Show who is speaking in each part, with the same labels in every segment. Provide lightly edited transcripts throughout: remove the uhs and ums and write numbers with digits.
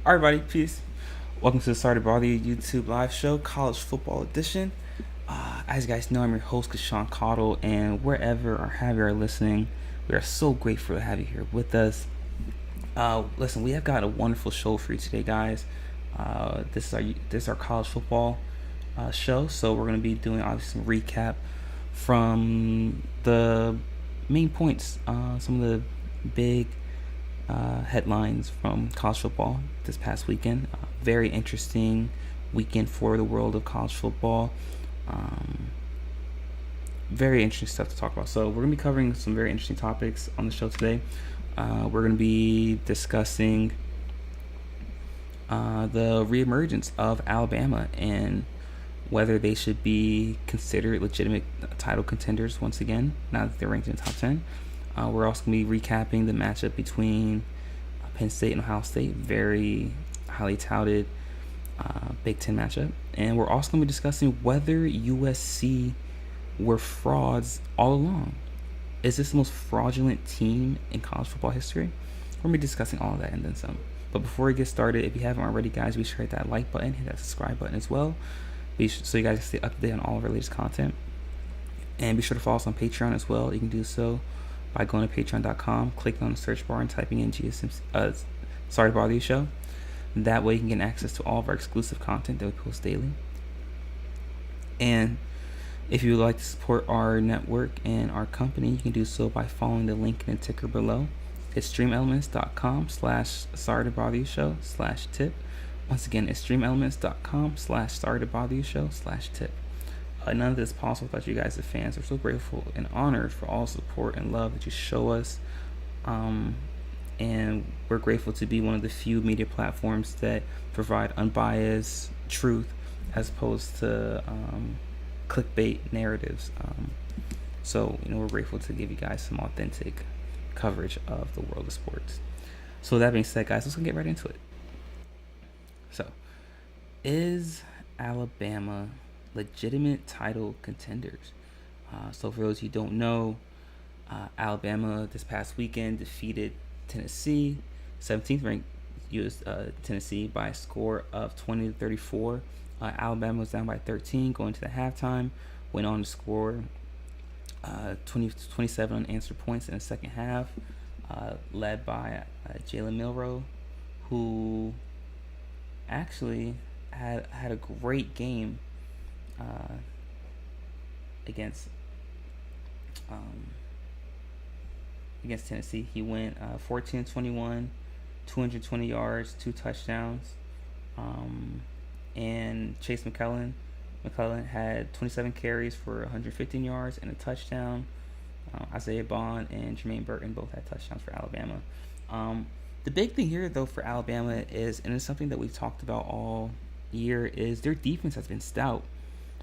Speaker 1: All right, everybody, peace. Welcome to the Sorry to Bother You YouTube live show, College Football Edition. As you guys know, I'm your host, Casuan, and wherever or however you are listening, we are so grateful to have you here with us. Listen, we have got a wonderful show for you today, guys. This is our college football show, so we're going to be doing obviously some recap from the main points, some of the big headlines from college football this past weekend. Very interesting weekend for the world of college football. Very interesting stuff to talk about. So we're going to be covering some very interesting topics on the show today. We're going to be discussing the reemergence of Alabama and whether they should be considered legitimate title contenders once again, now that they're ranked in the top 10. We're also going to be recapping the matchup between Penn State and Ohio State. Very highly touted Big Ten matchup. And we're also going to be discussing whether USC were frauds all along. Is this the most fraudulent team in college football history? We're going to be discussing all of that and then some. But before we get started, if you haven't already, guys, be sure to hit that like button, hit that subscribe button as well, so you guys can stay up to date on all of our latest content. And be sure to follow us on Patreon as well. You can do so by going to patreon.com, clicking on the search bar, and typing in Sorry to Bother You Show. That way you can get access to all of our exclusive content that we post daily. And if you would like to support our network and our company, you can do so by following the link in the ticker below. It's streamelements.com/sorry to bother you show/tip. Once again, it's streamelements.com/sorry to bother you show/tip. None of this is possible without you guys, the fans. We're so grateful and honored for all the support and love that you show us. And we're grateful to be one of the few media platforms that provide unbiased truth as opposed to clickbait narratives. So, we're grateful to give you guys some authentic coverage of the world of sports. So, that being said, guys, let's get right into it. So, is Alabama legitimate title contenders? So for those who don't know, Alabama this past weekend defeated Tennessee, 17th ranked Tennessee, by a score of 20-34. Alabama was down by 13 going to the halftime, went on to score 27 unanswered points in the second half, led by Jalen Milroe, who actually had a great game against Tennessee. He went 14-21, 220 yards, 2 touchdowns, and Chase McClellan had 27 carries for 115 yards and a touchdown. Isaiah Bond and Jermaine Burton both had touchdowns for Alabama. The big thing here, though, for Alabama is, and it's something that we've talked about all year, is their defense has been stout,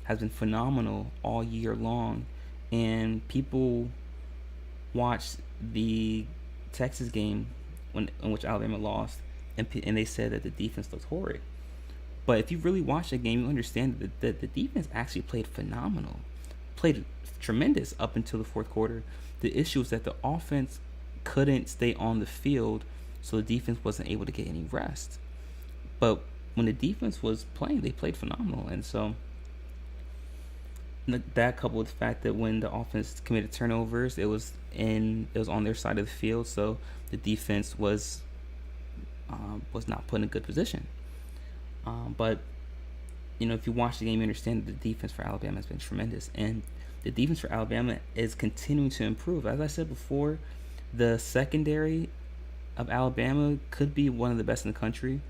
Speaker 1: has been phenomenal all year long. And people watched the Texas game in which Alabama lost, and they said that the defense looked horrid. But if you really watch the game, you understand that the defense actually played phenomenal, played tremendous up until the fourth quarter. The issue is that the offense couldn't stay on the field, so the defense wasn't able to get any rest. But when the defense was playing, they played phenomenal. And so that, coupled with the fact that when the offense committed turnovers, it was on their side of the field, so the defense was not put in a good position. But if you watch the game, you understand that the defense for Alabama has been tremendous, and the defense for Alabama is continuing to improve. As I said before, the secondary of Alabama could be one of the best in the country.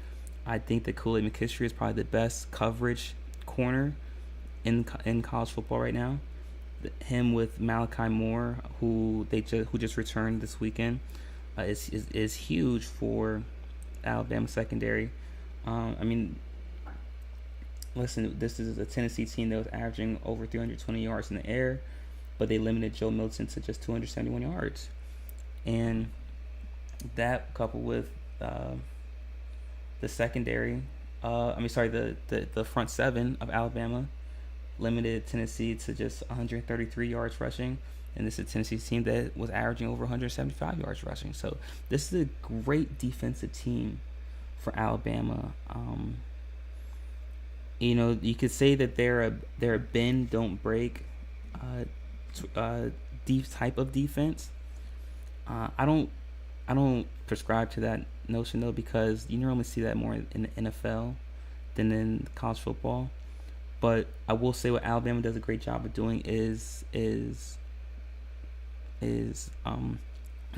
Speaker 1: I think that Kool-Aid McKinstry is probably the best coverage corner in college football right now. Him with Malachi Moore, who just returned this weekend, is huge for Alabama secondary. Listen, this is a Tennessee team that was averaging over 320 yards in the air, but they limited Joe Milton to just 271 yards. And that, coupled with the secondary, the front seven of Alabama limited Tennessee to just 133 yards rushing. And this is a Tennessee team that was averaging over 175 yards rushing. So this is a great defensive team for Alabama. You could say that they're a bend don't break deep type of defense. I don't prescribe to that notion though, because you normally see that more in the NFL than in college football. But I will say what Alabama does a great job of doing is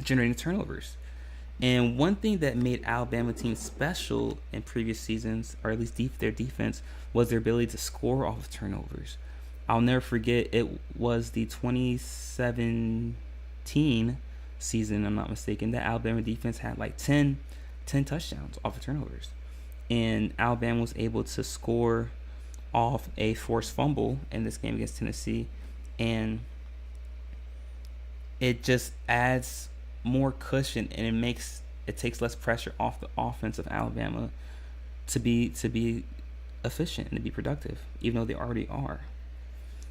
Speaker 1: generating turnovers. And one thing that made Alabama teams special in previous seasons, or at least their defense, was their ability to score off of turnovers. I'll never forget, it was the 2017 season, I'm not mistaken, that Alabama defense had like 10 touchdowns off of turnovers. And Alabama was able to score off a forced fumble in this game against Tennessee. And it just adds more cushion, and it takes less pressure off the offense of Alabama to be efficient and to be productive, even though they already are.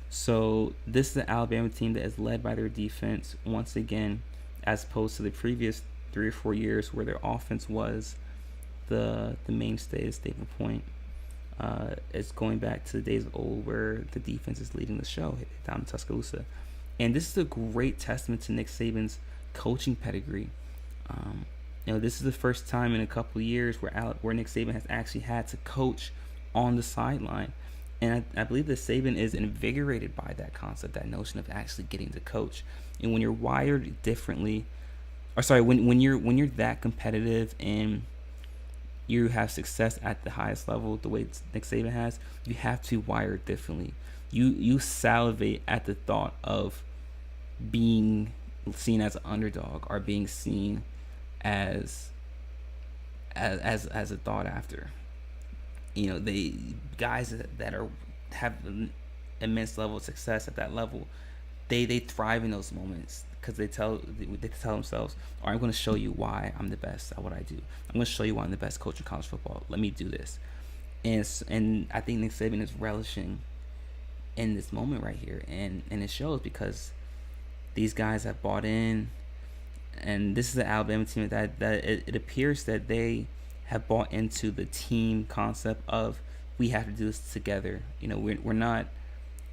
Speaker 1: So this is an Alabama team that is led by their defense once again, as opposed to the previous 3 or 4 years where their offense was the mainstay, the staple point. It's going back to the days of old where the defense is leading the show down in Tuscaloosa. And this is a great testament to Nick Saban's coaching pedigree. This is the first time in a couple of years where Nick Saban has actually had to coach on the sideline. And I believe that Saban is invigorated by that concept, that notion of actually getting to coach. And when you're wired differently, when you're that competitive and you have success at the highest level, the way Nick Saban has, you have to be wired differently. You salivate at the thought of being seen as an underdog, or being seen as a thought after. The guys that have an immense level of success at that level, they thrive in those moments, because they tell themselves, all right, I'm going to show you why I'm the best at what I do. I'm going to show you why I'm the best coach in college football. Let me do this. And I think Nick Saban is relishing in this moment right here, and it shows, because these guys have bought in, and this is the Alabama team that it appears that they have bought into the team concept of, we have to do this together. We're not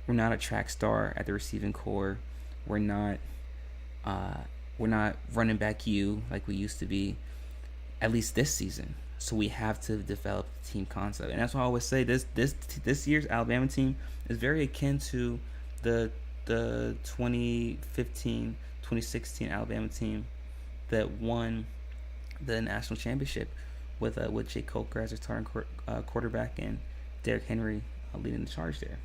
Speaker 1: a track star at the receiving core. We're not running back you like we used to be, at least this season. So we have to develop the team concept, and that's why I always say this year's Alabama team is very akin to the 2015-2016 Alabama team that won the national championship with Jake Coker as a starting quarterback, and Derrick Henry leading the charge there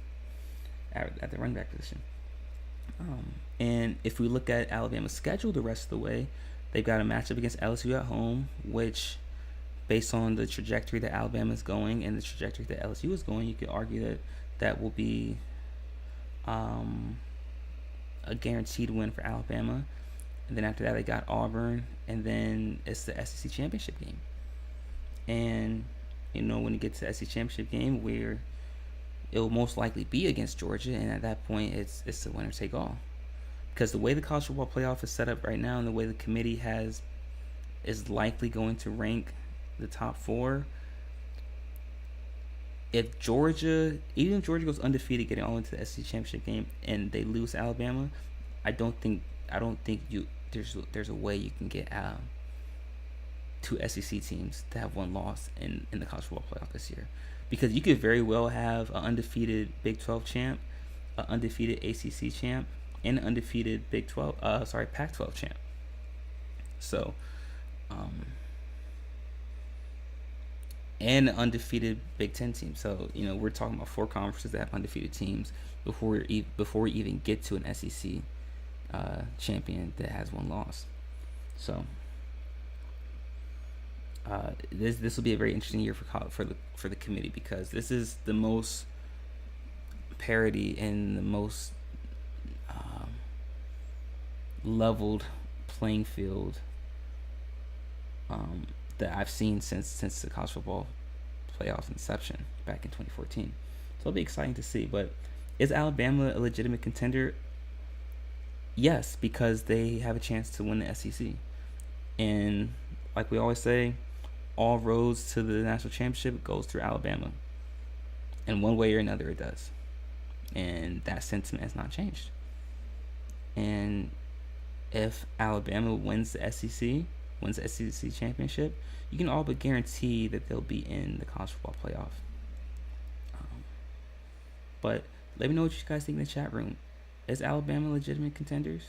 Speaker 1: at the running back position. And if we look at Alabama's schedule the rest of the way, they've got a matchup against LSU at home, which, based on the trajectory that Alabama is going and the trajectory that LSU is going, you could argue that will be a guaranteed win for Alabama. And then after that, they got Auburn, and then it's the SEC championship game. And when you get to the SEC championship game, where it will most likely be against Georgia, and at that point, it's the winner take all. Because the way the college football playoff is set up right now, and the way the committee is likely going to rank the top 4, if Georgia goes undefeated, getting all into the SEC championship game, and they lose Alabama, I don't think there's a way you can get 2 SEC teams to have one loss in the college football playoff this year, because you could very well have an undefeated Big 12 champ, an undefeated ACC champ, and an undefeated Pac-12 champ. So, and an undefeated Big 10 team. So, we're talking about 4 conferences that have undefeated teams before we even get to an SEC champion that has one loss. So, this will be a very interesting year for the committee, because this is the most parity and the most leveled playing field that I've seen since the college football playoff inception back in 2014. So it'll be exciting to see. But is Alabama a legitimate contender? Yes, because they have a chance to win the SEC. And like we always say, all roads to the national championship goes through Alabama. In one way or another, it does. And that sentiment has not changed. And if Alabama wins the SEC championship, you can all but guarantee that they'll be in the college football playoff. But let me know what you guys think in the chat room. Is Alabama legitimate contenders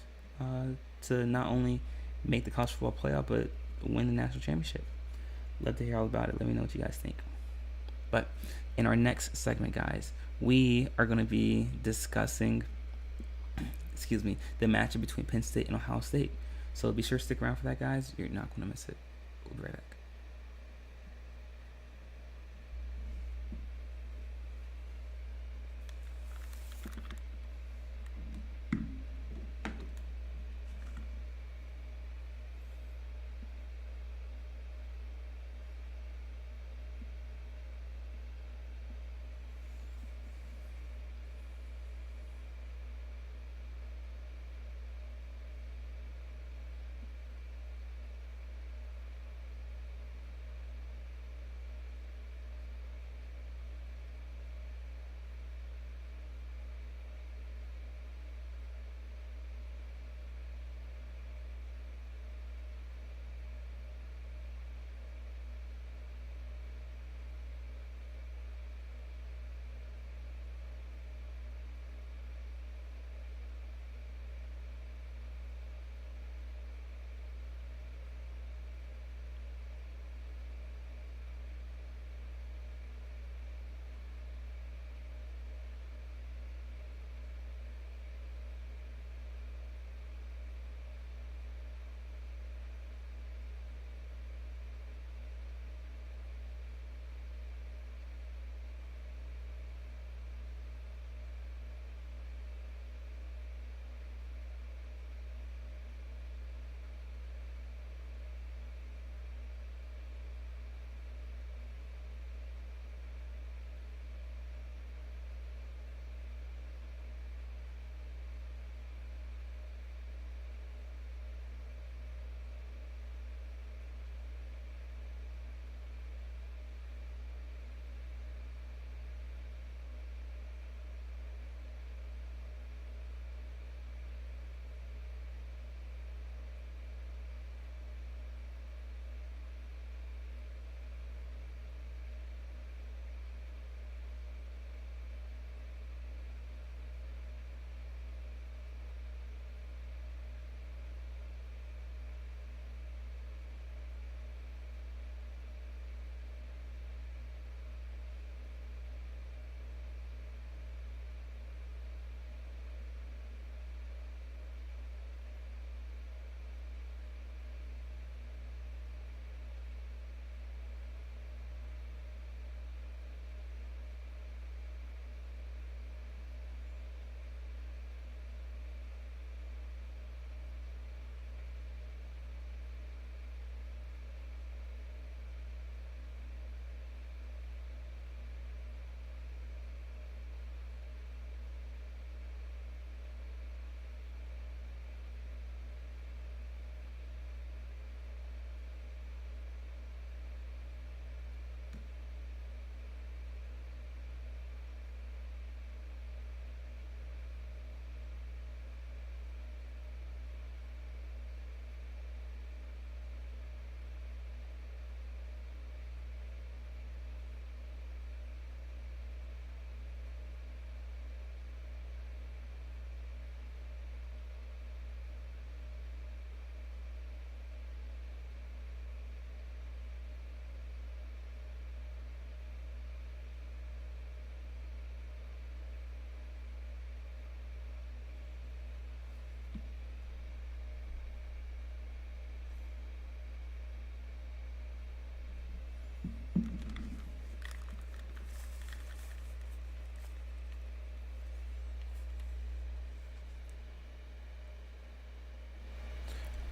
Speaker 1: to not only make the college football playoff, but win the national championship? Love to hear all about it. Let me know what you guys think. But in our next segment, guys, we are going to be discussing, the matchup between Penn State and Ohio State. So be sure to stick around for that, guys. You're not going to miss it. We'll be right back.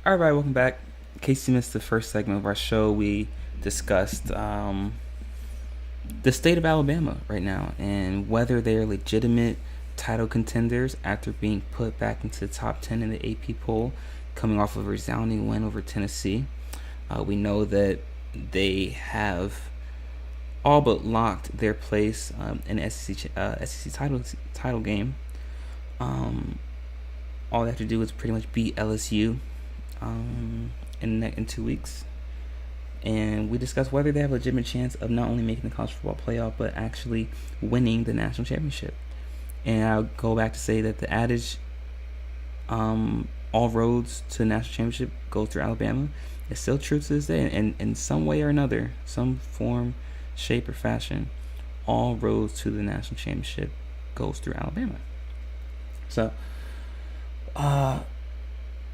Speaker 1: All right, welcome back. In case you missed the first segment of our show, we discussed the state of Alabama right now and whether they're legitimate title contenders after being put back into the top 10 in the AP poll, coming off of a resounding win over Tennessee. We know that they have all but locked their place in the SEC title game. All they have to do is pretty much beat LSU in 2 weeks. And we discussed whether they have a legitimate chance of not only making the college football playoff, but actually winning the national championship. And I'll go back to say that the adage, all roads to the national championship go through Alabama, is still true to this day. And in some way or another, some form, shape, or fashion, all roads to the national championship goes through Alabama. So,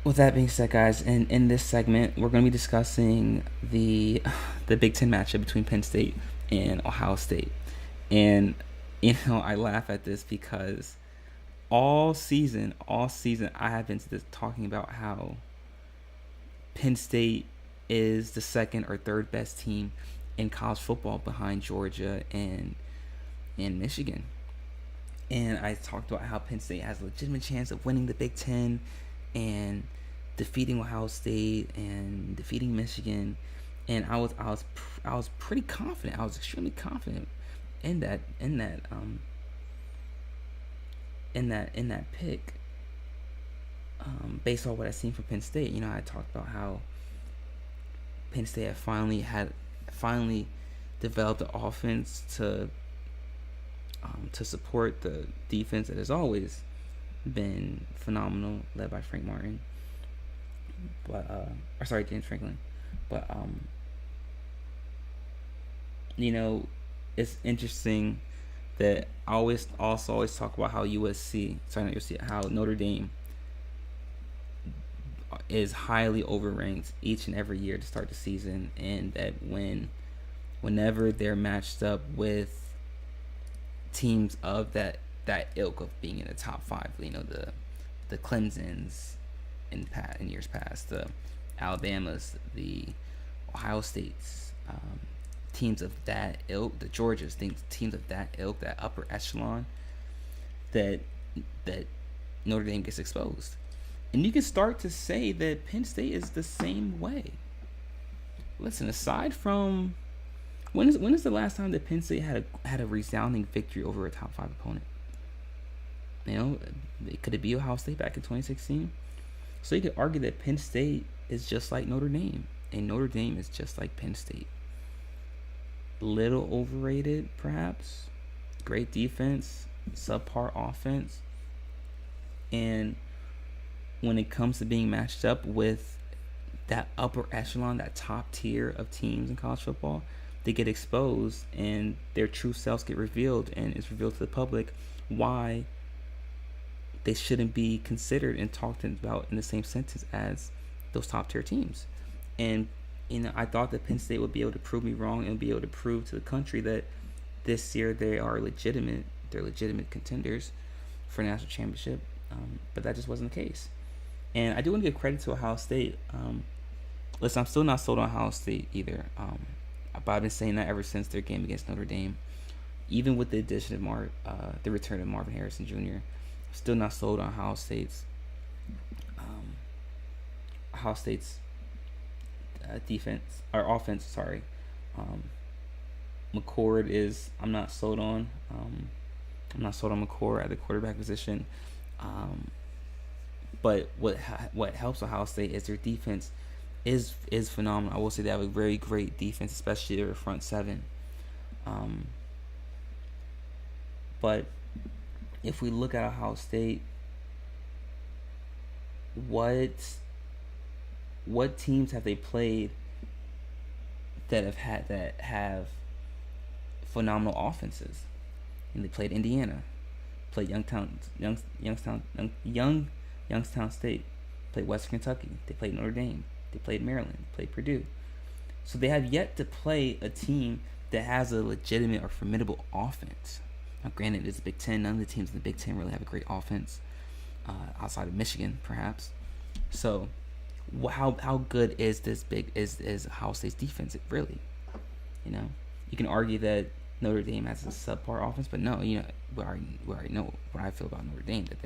Speaker 1: with that being said, guys, in this segment, we're going to be discussing the Big Ten matchup between Penn State and Ohio State. And, I laugh at this because all season, I have been talking about how Penn State is the second or third best team in college football behind Georgia and Michigan. And I talked about how Penn State has a legitimate chance of winning the Big Ten and defeating Ohio State and defeating Michigan. And I was pretty confident. I was extremely confident in that pick. Based on what I've seen from Penn State, I talked about how Penn State had finally developed the offense to support the defense that has always been phenomenal, led by Frank Martin. But James Franklin. But it's interesting that I always talk about how how Notre Dame is highly overranked each and every year to start the season, and that whenever they're matched up with teams of that ilk of being in the top five, the Clemsons in years past, the Alabamas, the Ohio States, teams of that ilk, the Georgias, teams of that ilk, that upper echelon, that Notre Dame gets exposed. And you can start to say that Penn State is the same way. Listen, aside from when is the last time that Penn State had a resounding victory over a top 5 opponent? Could it be Ohio State back in 2016? So you could argue that Penn State is just like Notre Dame, and Notre Dame is just like Penn State. Little overrated, perhaps. Great defense, subpar offense, and when it comes to being matched up with that upper echelon, that top tier of teams in college football, they get exposed and their true selves get revealed, and it's revealed to the public why they shouldn't be considered and talked about in the same sentence as those top tier teams. And I thought that Penn State would be able to prove me wrong and be able to prove to the country that this year they are legitimate. They're legitimate contenders for national championship, but that just wasn't the case. And I do want to give credit to Ohio State. Listen, I'm still not sold on Ohio State either. But I've been saying that ever since their game against Notre Dame. Even with the addition of the return of Marvin Harrison Jr., I'm still not sold on Ohio State's defense or offense. Sorry, McCord is. I'm not sold on. I'm not sold on McCord at the quarterback position. But what helps Ohio State is their defense is phenomenal. I will say they have a very great defense, especially their front seven. But if we look at Ohio State, what teams have they played that have phenomenal offenses? And they played Indiana, played Youngstown State, played Western Kentucky, they played Notre Dame, they played Maryland, played Purdue. So they have yet to play a team that has a legitimate or formidable offense. Now, granted, it's the Big Ten. None of the teams in the Big Ten really have a great offense, outside of Michigan, perhaps. So, how good is is Ohio State's defense? Really, you can argue that Notre Dame has a subpar offense, but no, we already know what I feel about Notre Dame. That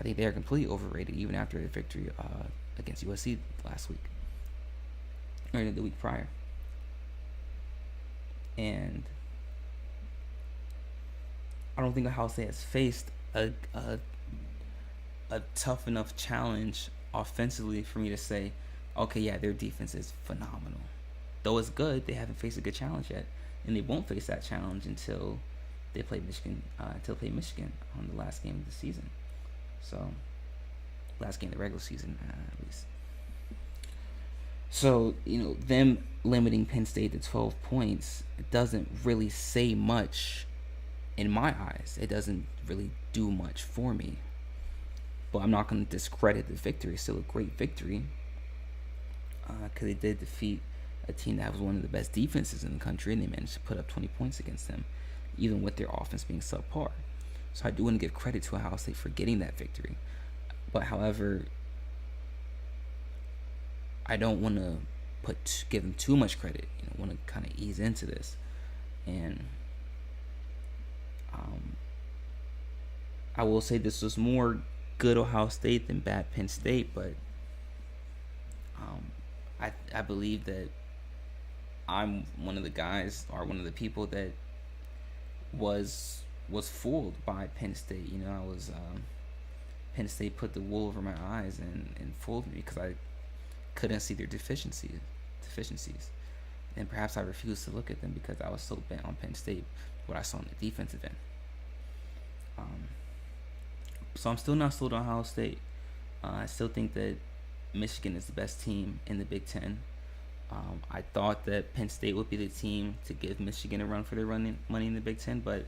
Speaker 1: I think they are completely overrated, even after their victory against USC last week, or the week prior. And I don't think Ohio State has faced a tough enough challenge offensively for me to say, okay, yeah, their defense is phenomenal. Though it's good, they haven't faced a good challenge yet, and they won't face that challenge until they play Michigan. Until they play Michigan on the last game of the season. So, last game of the regular season, at least. So, them limiting Penn State to 12 points, it doesn't really say much in my eyes. It doesn't really do much for me. But I'm not going to discredit the victory. It's still a great victory. Because they did defeat a team that was one of the best defenses in the country, and they managed to put up 20 points against them, even with their offense being subpar. So I do want to give credit to Ohio State for getting that victory. But however, I don't want to give them too much credit. I want to kind of ease into this, and I will say this was more good Ohio State than bad Penn State, but I believe that I'm one of the guys, or one of the people that was fooled by Penn State. Penn State put the wool over my eyes and fooled me because I couldn't see their deficiencies, and perhaps I refused to look at them because I was so bent on Penn State, what I saw in the defensive end. So I'm still not sold on Ohio State. I still think that Michigan is the best team in the Big Ten. I thought that Penn State would be the team to give Michigan a run for their money in the Big Ten, but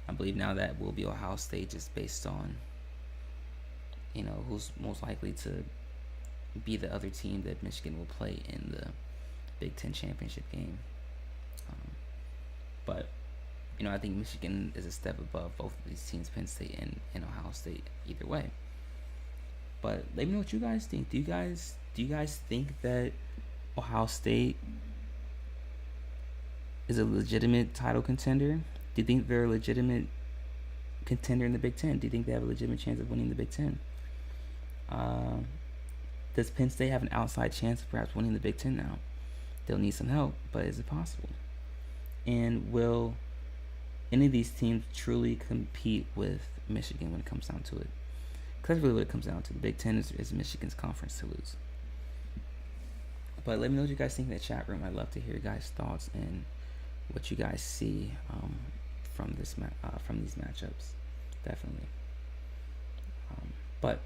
Speaker 1: I believe now that will be Ohio State, just based on who's most likely to be the other team that Michigan will play in the Big Ten championship game. But I think Michigan is a step above both of these teams, Penn State and Ohio State, either way. But let me know what you guys think. Do you guys think that Ohio State is a legitimate title contender? Do you think they're a legitimate contender in the Big Ten? Do you think they have a legitimate chance of winning the Big Ten? Does Penn State have an outside chance of perhaps winning the Big Ten now? They'll need some help, but is it possible? And will any of these teams truly compete with Michigan when it comes down to it? Because that's really what it comes down to. The Big Ten is Michigan's conference to lose. But let me know what you guys think in the chat room. I'd love to hear your guys' thoughts and what you guys see from these matchups. Definitely. But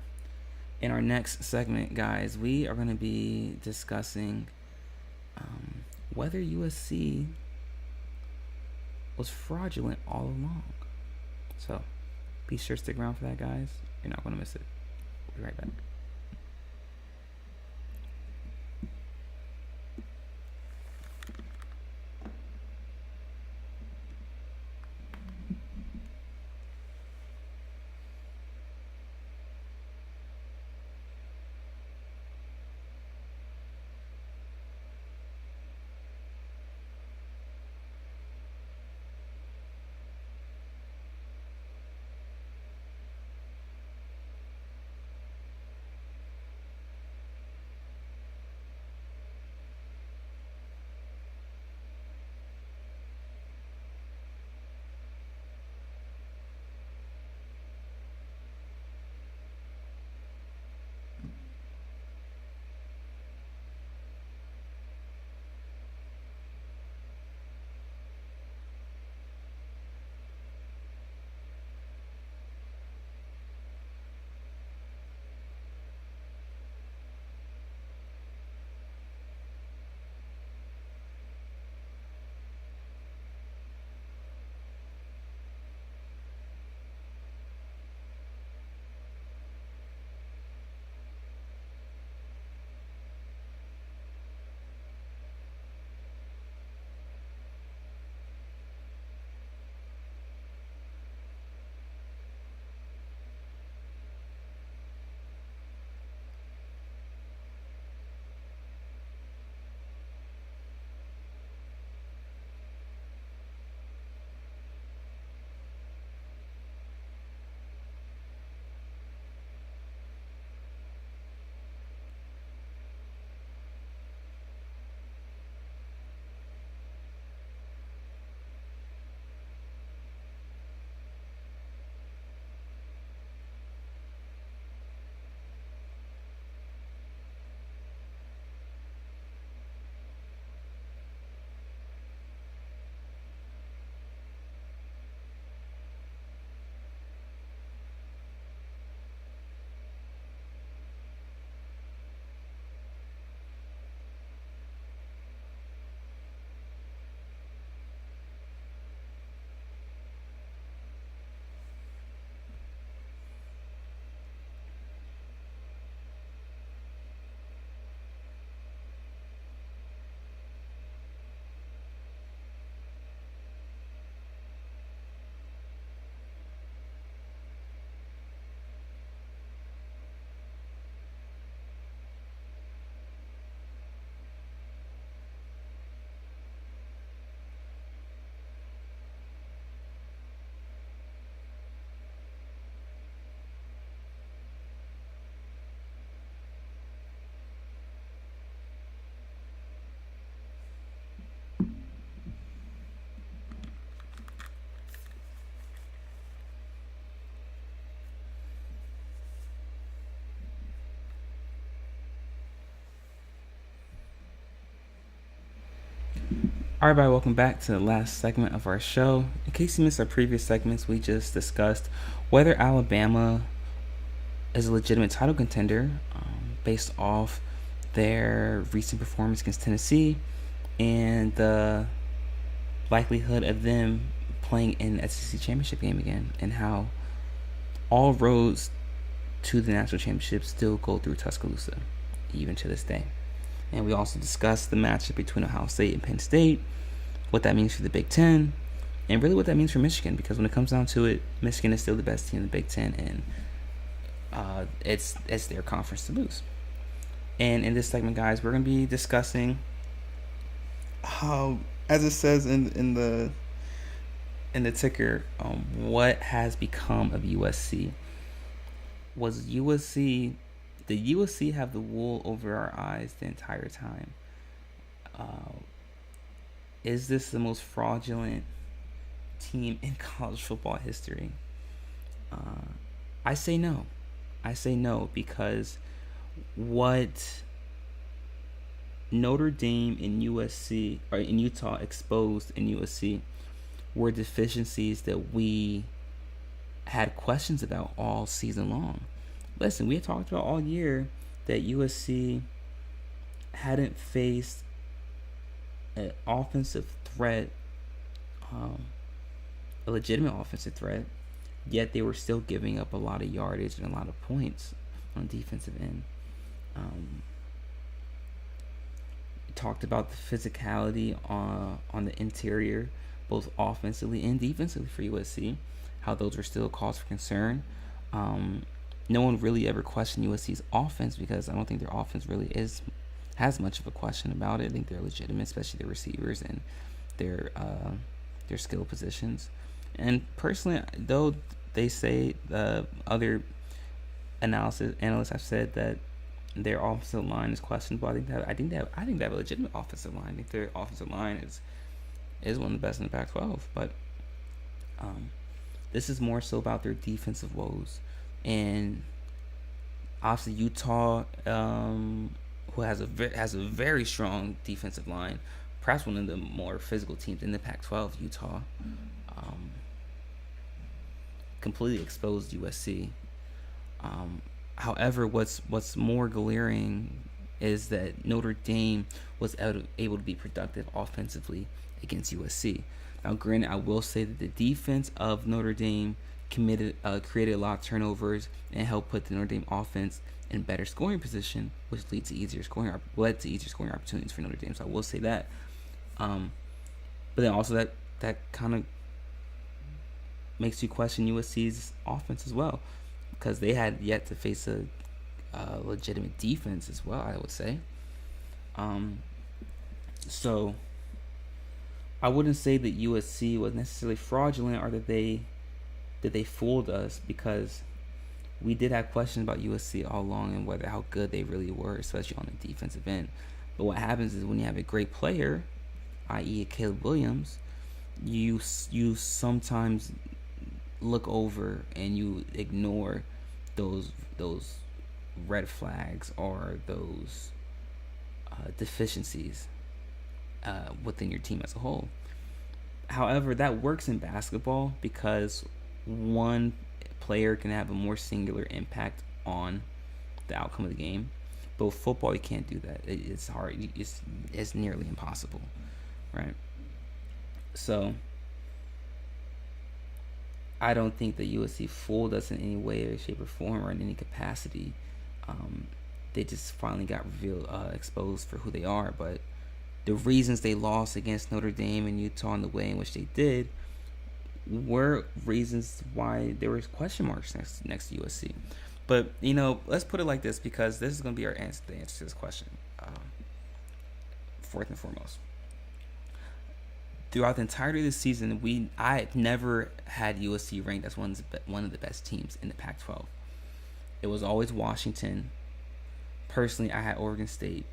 Speaker 1: in our next segment, guys, we are going to be discussing whether USC was fraudulent all along. So be sure to stick around for that, guys. You're not going to miss it. We'll be right back. All right, everybody, welcome back to the last segment of our show. In case you missed our previous segments, we just discussed whether Alabama is a legitimate title contender based off their recent performance against Tennessee and the likelihood of them playing in the SEC championship game again, and how all roads to the national championship still go through Tuscaloosa, even to this day. And we also discussed the matchup between Ohio State and Penn State, what that means for the Big Ten, and really what that means for Michigan, because when it comes down to it, Michigan is still the best team in the Big Ten, and it's their conference to lose. And in this segment, guys, we're going to be discussing how, as it says in the ticker, what has become of USC. Did USC have the wool over our eyes the entire time? Is this the most fraudulent team in college football history? I say no. I say no, because what Notre Dame and USC, or in Utah, exposed in USC were deficiencies that we had questions about all season long. Listen, we had talked about all year that USC hadn't faced an offensive threat, a legitimate offensive threat, yet they were still giving up a lot of yardage and a lot of points on the defensive end. We talked about the physicality on the interior, both offensively and defensively for USC, how those were still cause for concern. No one really ever questioned USC's offense, because I don't think their offense really has much of a question about it. I think they're legitimate, especially their receivers and their skill positions. And personally, though they say other analysts have said that their offensive line is questionable, I think they have a legitimate offensive line. I think their offensive line is one of the best in the Pac-12. But this is more so about their defensive woes. And obviously Utah, who has a very strong defensive line, perhaps one of the more physical teams in the Pac-12, Utah, completely exposed USC. However, what's more glaring is that Notre Dame was able to be productive offensively against USC. Now, granted, I will say that the defense of Notre Dame created a lot of turnovers and helped put the Notre Dame offense in better scoring position, which led to easier scoring opportunities for Notre Dame. So I will say that. But then also that kind of makes you question USC's offense as well, because they had yet to face a legitimate defense as well, I would say. So I wouldn't say that USC was necessarily fraudulent, or that they fooled us, because we did have questions about USC all along and how good they really were, especially on the defensive end. But what happens is, when you have a great player, i.e. Caleb Williams, you sometimes look over and you ignore those red flags or those deficiencies within your team as a whole. However, that works in basketball, because one player can have a more singular impact on the outcome of the game. But with football, you can't do that. It's hard. It's nearly impossible, right? So I don't think that USC fooled us in any way, shape, or form, or in any capacity. They just finally got exposed for who they are. But the reasons they lost against Notre Dame and Utah in the way in which they did were reasons why there were question marks next to USC. But, let's put it like this, because this is going to be the answer to this question, fourth and foremost. Throughout the entirety of the season, I never had USC ranked as one of the best teams in the Pac-12. It was always Washington. Personally, I had Oregon State,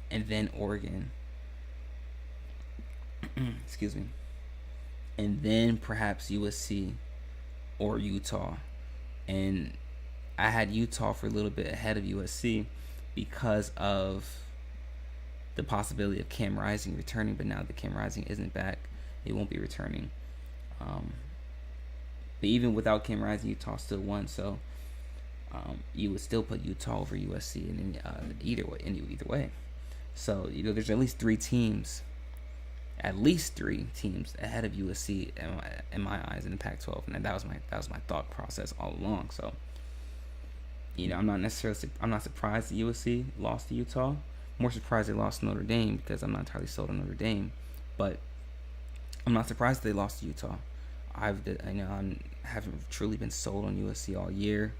Speaker 1: and then Oregon. Excuse me. And then perhaps USC or Utah. And I had Utah for a little bit ahead of USC because of the possibility of Cam Rising returning, but now that Cam Rising isn't back, he won't be returning. But even without Cam Rising, Utah still won, so you would still put Utah over USC in either way. So there's at least three teams ahead of USC in my eyes in the Pac-12, and that was my thought process all along. So I'm not surprised that USC lost to Utah. More surprised they lost to Notre Dame, because I'm not entirely sold on Notre Dame, but I'm not surprised they lost to Utah. I haven't truly been sold on USC all year,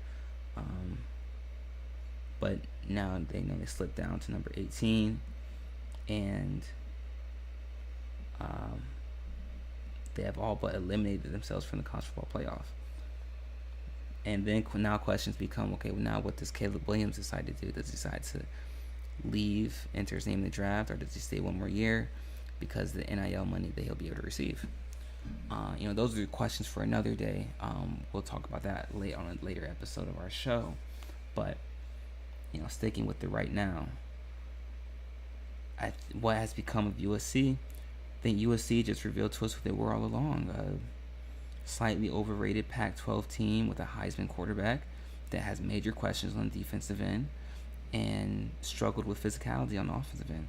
Speaker 1: but now they slipped down to number 18, and they have all but eliminated themselves from the college football playoff. And then now questions become, okay, well, now what does Caleb Williams decide to do? Does he decide to leave, enter his name in the draft, or does he stay one more year because of the NIL money that he'll be able to receive? Those are questions for another day. We'll talk about that on a later episode of our show. But sticking with the right now, what has become of USC? I think USC just revealed to us who they were all along. A slightly overrated Pac-12 team with a Heisman quarterback that has major questions on the defensive end and struggled with physicality on the offensive end.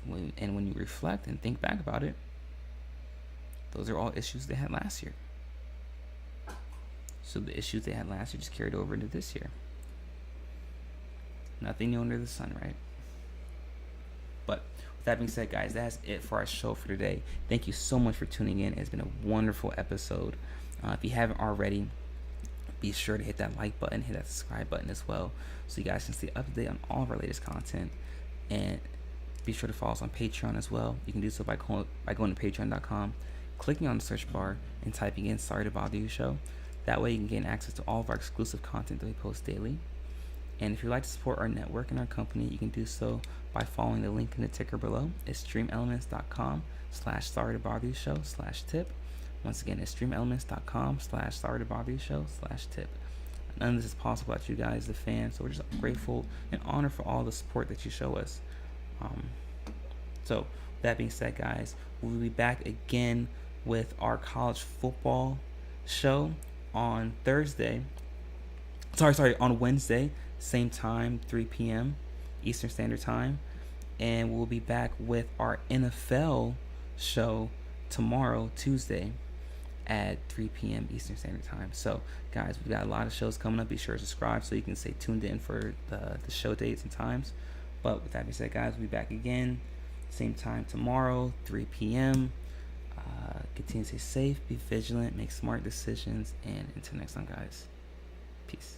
Speaker 1: When you reflect and think back about it, those are all issues they had last year. So the issues they had last year just carried over into this year. Nothing new under the sun, right? But with that being said, guys, that's it for our show for today. Thank you so much for tuning in. It's been a wonderful episode. If you haven't already, be sure to hit that like button, hit that subscribe button as well, so you guys can stay up to date on all of our latest content. And be sure to follow us on Patreon as well. You can do so by going to patreon.com, clicking on the search bar, and typing in "Sorry to Bother You Show." That way you can gain access to all of our exclusive content that we post daily. And if you'd like to support our network and our company, you can do so by following the link in the ticker below. It's streamelements.com/sorry-to-bother-you-show/tip. Once again, it's streamelements.com/sorry-to-bother-you-show/tip. None of this is possible without you guys, the fans, so we're just grateful and honored for all the support that you show us. So, that being said, guys, we'll be back again with our college football show on Wednesday, same time, 3 p.m. Eastern Standard Time. And we'll be back with our NFL show tomorrow, Tuesday, at 3 p.m. Eastern Standard Time. So, guys, we've got a lot of shows coming up. Be sure to subscribe so you can stay tuned in for the show dates and times. But with that being said, guys, we'll be back again, same time tomorrow, 3 p.m. Continue to stay safe, be vigilant, make smart decisions, and until next time, guys, peace.